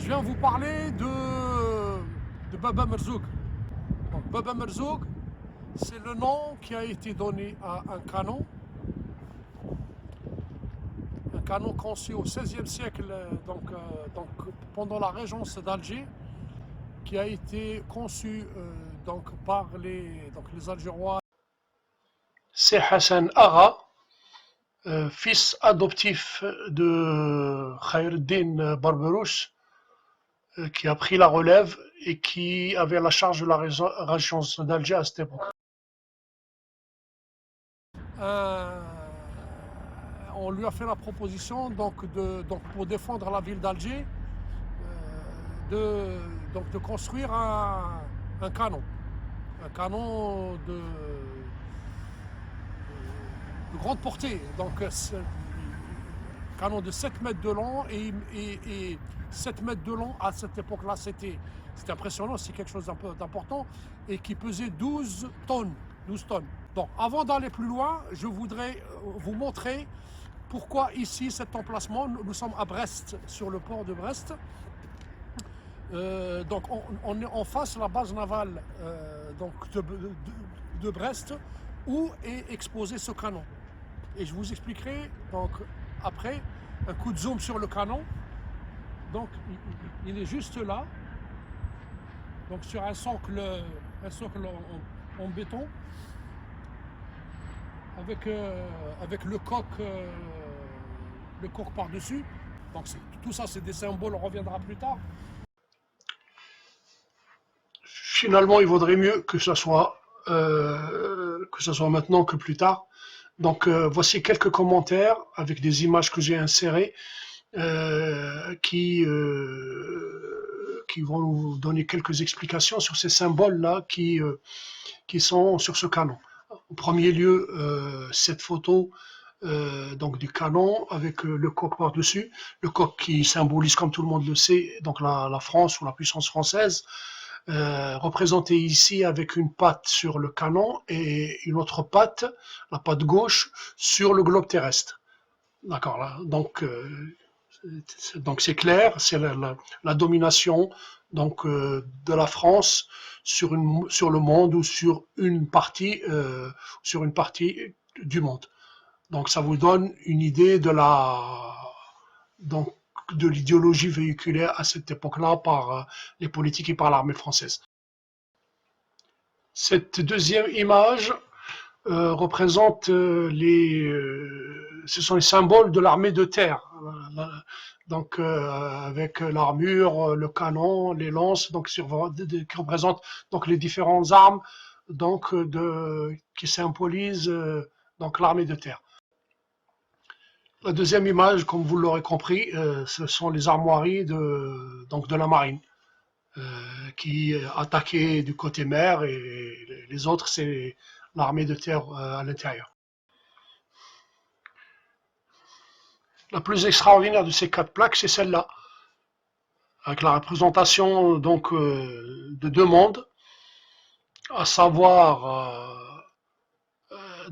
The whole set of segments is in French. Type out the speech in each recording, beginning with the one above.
Je viens vous parler de Baba Merzoug. Donc, Baba Merzoug, c'est le nom qui a été donné à un canon conçu au XVIe siècle, donc pendant la régence d'Alger, qui a été conçu par les Algérois. C'est Hassan Agha, fils adoptif de Khaireddin Barberouche, qui a pris la relève et qui avait la charge de la régence d'Alger à cette époque. On lui a fait la proposition pour défendre la ville d'Alger de construire un canon de grande portée, canon de 7 mètres de long et 7 mètres de long à cette époque-là, c'était impressionnant, c'est quelque chose d'important, et qui pesait 12 tonnes. Donc, avant d'aller plus loin, je voudrais vous montrer pourquoi ici, cet emplacement. Nous sommes à Brest, sur le port de Brest. Donc on est en face de la base navale de Brest, où est exposé ce canon. Et je vous expliquerai donc après un coup de zoom sur le canon. Donc il est juste là, donc sur un socle en béton, avec le coq par-dessus. Donc tout ça, c'est des symboles, on reviendra plus tard. Finalement, il vaudrait mieux que ça soit maintenant que plus tard. Donc voici quelques commentaires avec des images que j'ai insérées qui vont nous donner quelques explications sur ces symboles-là qui sont sur ce canon. En premier lieu, cette photo donc du canon avec le coq par-dessus, le coq qui symbolise, comme tout le monde le sait, donc la France ou la puissance française, représenté ici avec une patte sur le canon et une autre patte, la patte gauche, sur le globe terrestre. D'accord, là. Donc c'est clair, c'est la domination de la France sur le monde ou sur une partie du monde. Donc ça vous donne une idée de l'idéologie véhiculée à cette époque-là par les politiques et par l'armée française. Cette deuxième image représente ce sont les symboles de l'armée de terre. Donc avec l'armure, le canon, les lances, donc qui représentent donc les différentes armes qui symbolisent donc l'armée de terre. La deuxième image, comme vous l'aurez compris, ce sont les armoiries de la marine qui attaquaient du côté mer, et les autres, c'est l'armée de terre à l'intérieur. La plus extraordinaire de ces 4 plaques, c'est celle-là, avec la représentation de 2 mondes, à savoir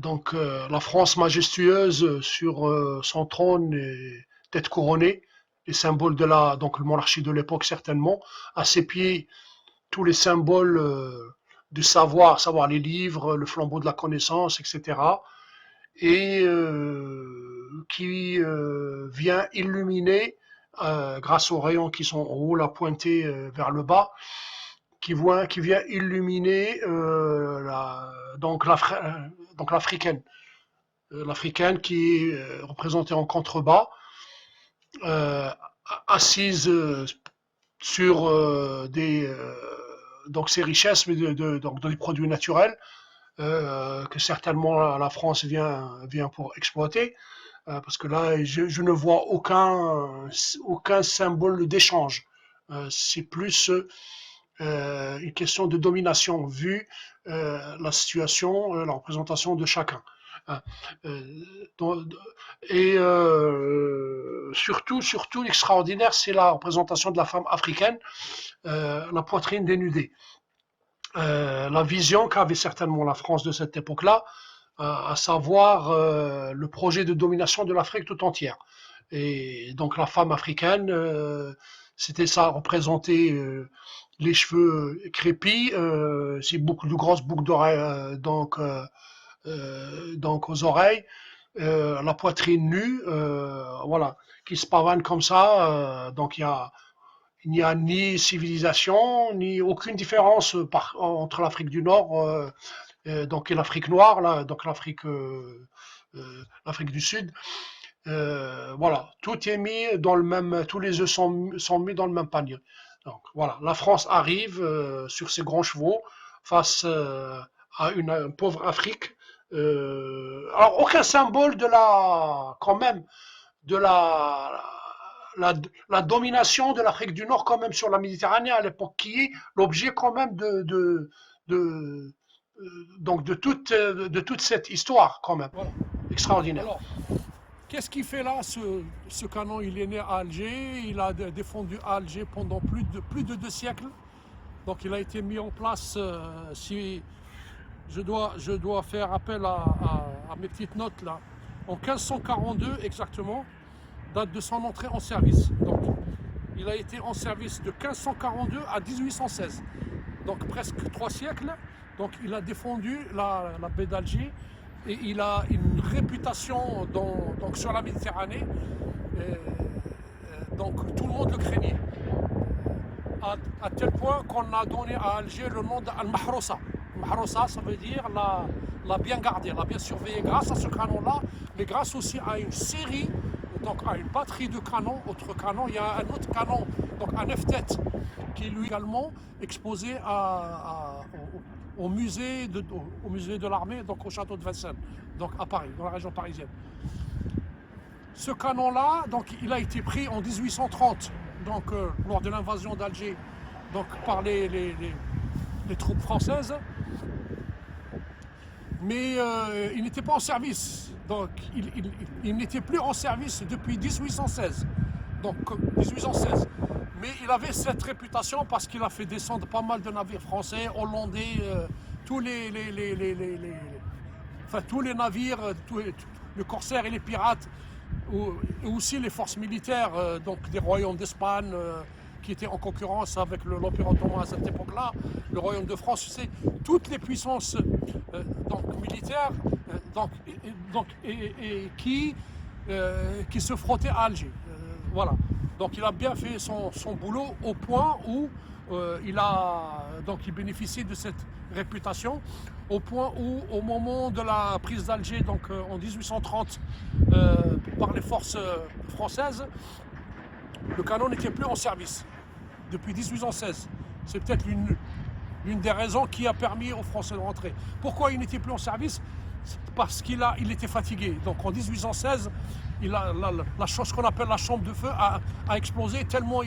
la France majestueuse sur son trône et tête couronnée, les symboles de la monarchie de l'époque certainement, à ses pieds tous les symboles du savoir les livres, le flambeau de la connaissance, etc. Et qui vient illuminer, grâce aux rayons qui sont en haut, là pointés vers le bas, qui vient illuminer l'africaine. L'africaine qui est représentée en contrebas, assise sur ces richesses, mais des produits naturels que certainement la France vient pour exploiter, parce que là je ne vois aucun symbole d'échange. C'est plus une question de domination vu la situation, la représentation de chacun. Et surtout l'extraordinaire, c'est la représentation de la femme africaine, la poitrine dénudée. La vision qu'avait certainement la France de cette époque-là, à savoir le projet de domination de l'Afrique tout entière. Et donc la femme africaine, C'était ça, représentait les cheveux crépis, c'est beaucoup de grosses boucles d'oreilles, donc aux oreilles, la poitrine nue, voilà, qui se pavanent comme ça. Donc il n'y a ni civilisation, ni aucune différence entre l'Afrique du Nord donc et l'Afrique noire, là, donc l'Afrique du Sud. Voilà, tout est mis dans le même, tous les œufs sont mis dans le même panier. Donc voilà, la France arrive sur ses grands chevaux face à une pauvre Afrique. Alors aucun symbole de la, quand même, de la, la domination de l'Afrique du Nord quand même sur la Méditerranée à l'époque, qui est l'objet quand même de, donc de toute cette histoire quand même. Voilà. Extraordinaire. Alors, qu'est-ce qu'il fait là, ce canon? Il est né à Alger, il a défendu à Alger pendant plus de 2 siècles. Donc il a été mis en place, si je dois faire appel à mes petites notes là, en 1542 exactement, date de son entrée en service. Donc il a été en service de 1542 à 1816, donc presque 3 siècles. Donc il a défendu la baie d'Alger et il a une réputation donc sur la Méditerranée. Donc tout le monde le craignait. À tel point qu'on a donné à Alger le nom d'Al-Mahrousa. Mahrousa, ça veut dire la bien gardée, la bien surveillée. Grâce à ce canon-là, mais grâce aussi à une série, donc à une batterie de canons, autres canons, il y a un autre canon, donc un F-tête, qui est lui également exposé au musée de l'armée, donc au château de Vincennes, donc à Paris, dans la région parisienne. Ce canon-là, donc, il a été pris en 1830, donc, lors de l'invasion d'Alger, donc, par les troupes françaises. Mais il n'était pas en service. Donc, il n'était plus en service depuis 1816. Donc, 1816. Mais il avait cette réputation parce qu'il a fait descendre pas mal de navires français, hollandais, tous enfin, tous les navires, les corsaires et les pirates, et aussi les forces militaires donc des royaumes d'Espagne qui étaient en concurrence avec l'Empire ottoman à cette époque-là, le royaume de France, c'est toutes les puissances donc militaires et qui se frottaient à Alger. Voilà. Donc il a bien fait son boulot au point où il bénéficie de cette réputation, au point où au moment de la prise d'Alger, donc en 1830, par les forces françaises, le canon n'était plus en service depuis 1816. C'est peut-être l'une des raisons qui a permis aux Français de rentrer. Pourquoi il n'était plus en service? Parce qu'il était fatigué. Donc en 1816, la chose qu'on appelle la chambre de feu a explosé tellement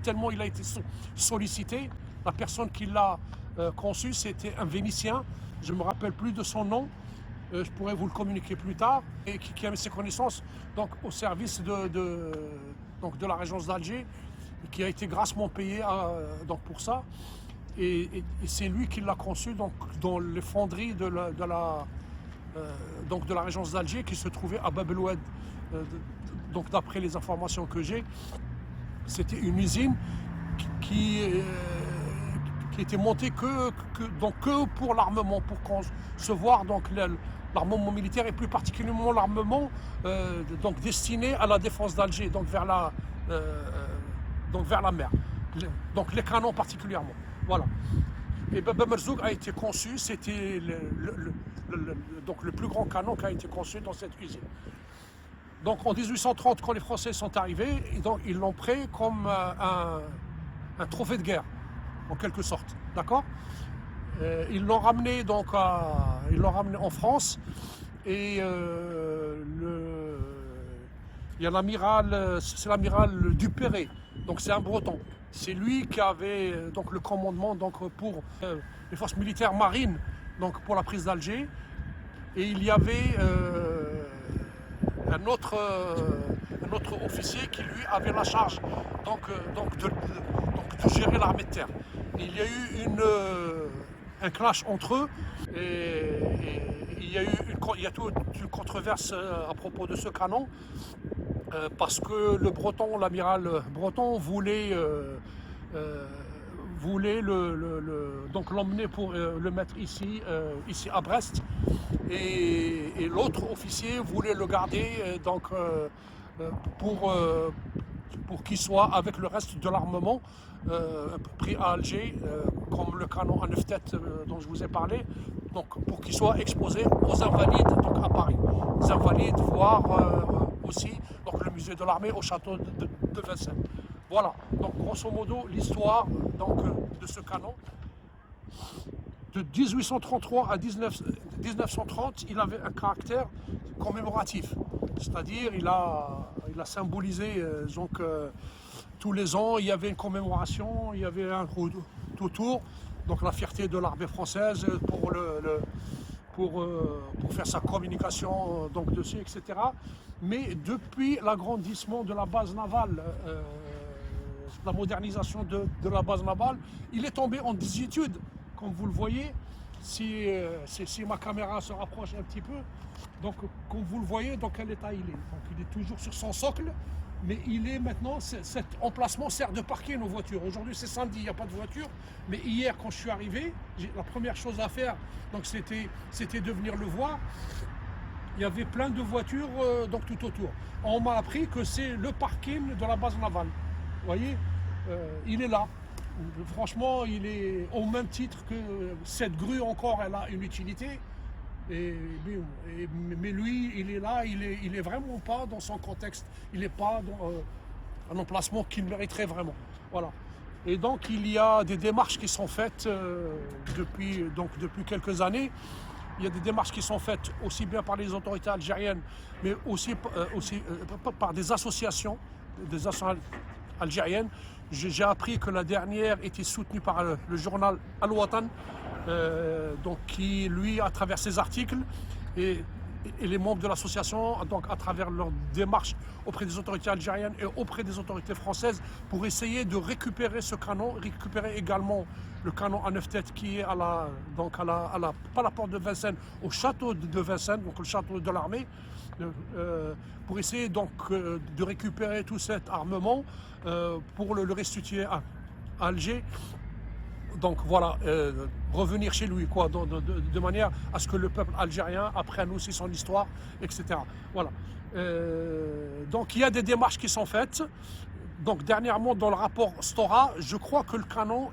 tellement il a été sollicité. La personne qui l'a conçu, c'était un Vénitien. Je ne me rappelle plus de son nom. Je pourrais vous le communiquer plus tard, et qui a mis ses connaissances donc, au service de la régence d'Alger, qui a été grassement payé donc pour ça. Et c'est lui qui l'a conçu donc, dans les fonderies de la régence d'Alger, qui se trouvait à Bab el-Oued. Donc d'après les informations que j'ai, c'était une usine qui était montée que pour l'armement, pour concevoir donc l'armement militaire, et plus particulièrement l'armement donc destiné à la défense d'Alger, donc vers la mer, donc les canons particulièrement. Voilà. Et Bab Merzoug a été conçu, c'était donc le plus grand canon qui a été conçu dans cette usine. Donc en 1830, quand les Français sont arrivés, ils l'ont pris comme un trophée de guerre, en quelque sorte, d'accord. Ils l'ont ramené en France, et il y a l'amiral, c'est l'amiral Duperré, donc c'est un Breton. C'est lui qui avait donc le commandement donc pour les forces militaires marines, donc pour la prise d'Alger. Et il y avait un autre officier qui lui avait la charge de gérer l'armée de terre. Et il y a eu un clash entre eux, et il y a toute une controverse à propos de ce canon. parce que le Breton, l'amiral Breton voulait donc l'emmener pour le mettre ici à Brest, et l'autre officier voulait le garder pour qu'il soit avec le reste de l'armement pris à Alger, comme le canon à 9 têtes dont je vous ai parlé, donc pour qu'il soit exposé aux Invalides, donc à Paris. Les Invalides, voire aussi donc, le musée de l'armée au château de Vincennes. Voilà, donc grosso modo l'histoire de ce canon. De 1833 à 1930, il avait un caractère commémoratif, c'est-à-dire il a symbolisé tous les ans il y avait une commémoration, il y avait un tout autour, donc la fierté de l'armée française pour faire sa communication donc dessus, etc. Mais depuis l'agrandissement de la base navale, la modernisation de la base navale, il est tombé en désuétude. Comme vous le voyez, si ma caméra se rapproche un petit peu, donc comme vous le voyez, dans quel état il est. Donc il est toujours sur son socle, mais il est maintenant, cet emplacement sert de parquet nos voitures. Aujourd'hui c'est samedi, il n'y a pas de voiture, mais hier quand je suis arrivé, la première chose à faire, donc c'était de venir le voir. Il y avait plein de voitures donc tout autour. On m'a appris que c'est le parking de la base navale. Vous voyez, il est là. Franchement, il est au même titre que cette grue encore, elle a une utilité. Mais lui, il est là, il est vraiment pas dans son contexte. Il n'est pas dans un emplacement qu'il mériterait vraiment. Voilà. Et donc, il y a des démarches qui sont faites depuis quelques années. Il y a des démarches qui sont faites aussi bien par les autorités algériennes, mais aussi par des associations algériennes. J'ai appris que la dernière était soutenue par le journal Al-Watan, donc qui, lui, à travers ses articles et les membres de l'association, donc à travers leur démarche auprès des autorités algériennes et auprès des autorités françaises, pour essayer de récupérer ce canon, récupérer également le canon à 9 têtes qui est pas la porte de Vincennes, au château de Vincennes, donc le château de l'armée, pour essayer donc de récupérer tout cet armement pour le restituer à Alger. Donc voilà, revenir chez lui, quoi, de manière à ce que le peuple algérien apprenne aussi son histoire, etc. Voilà. Donc il y a des démarches qui sont faites. Donc dernièrement, dans le rapport Stora, je crois que le canon,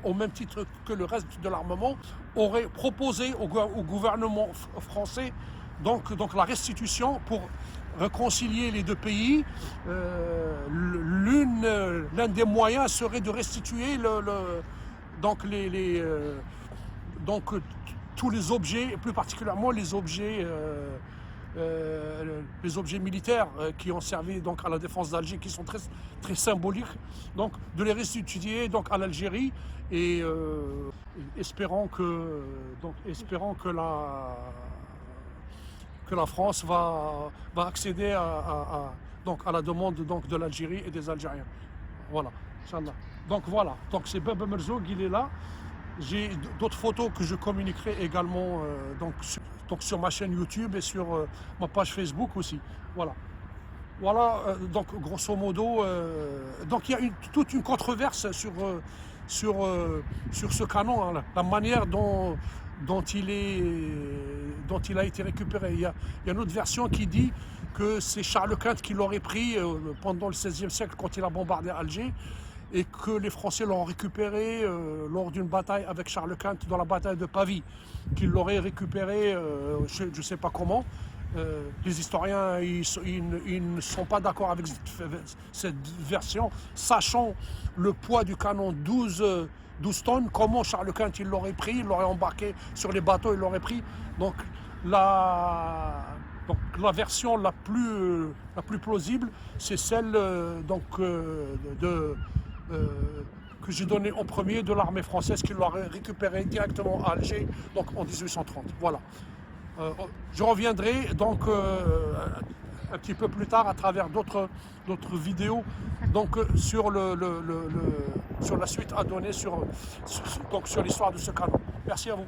au même titre que le reste de l'armement, aurait proposé au gouvernement français donc la restitution pour réconcilier les tous l'un des moyens serait de restituer tous les objets, plus particulièrement les objets militaires qui ont servi donc à la défense d'Alger, qui sont très, très symboliques, donc de les restituer donc à l'Algérie, et espérant que la France va accéder à la demande donc de l'Algérie et des Algériens. Voilà, Inch'Allah. Donc voilà, donc c'est Baba Merzoug, il est là. J'ai d'autres photos que je communiquerai également sur ma chaîne YouTube et sur ma page Facebook aussi. Voilà. Voilà, donc grosso modo, donc il y a toute une controverse sur ce canon, hein, la manière dont il a été récupéré. Il y a une autre version qui dit que c'est Charles Quint qui l'aurait pris pendant le XVIe siècle quand il a bombardé Alger, et que les Français l'ont récupéré lors d'une bataille avec Charles Quint dans la bataille de Pavie, qu'ils l'auraient récupéré, je ne sais pas comment. Les historiens ils ne sont pas d'accord avec cette version, sachant le poids du canon 12 tonnes, comment Charles Quint il l'aurait pris, il l'aurait embarqué sur les bateaux, il l'aurait pris. Donc la version la plus plausible, c'est celle que j'ai donnée en premier, de l'armée française, qui l'aurait récupéré directement à Alger, donc en 1830. Voilà. Je reviendrai donc un petit peu plus tard à travers d'autres vidéos donc sur la suite à donner sur l'histoire de ce canon. Merci à vous.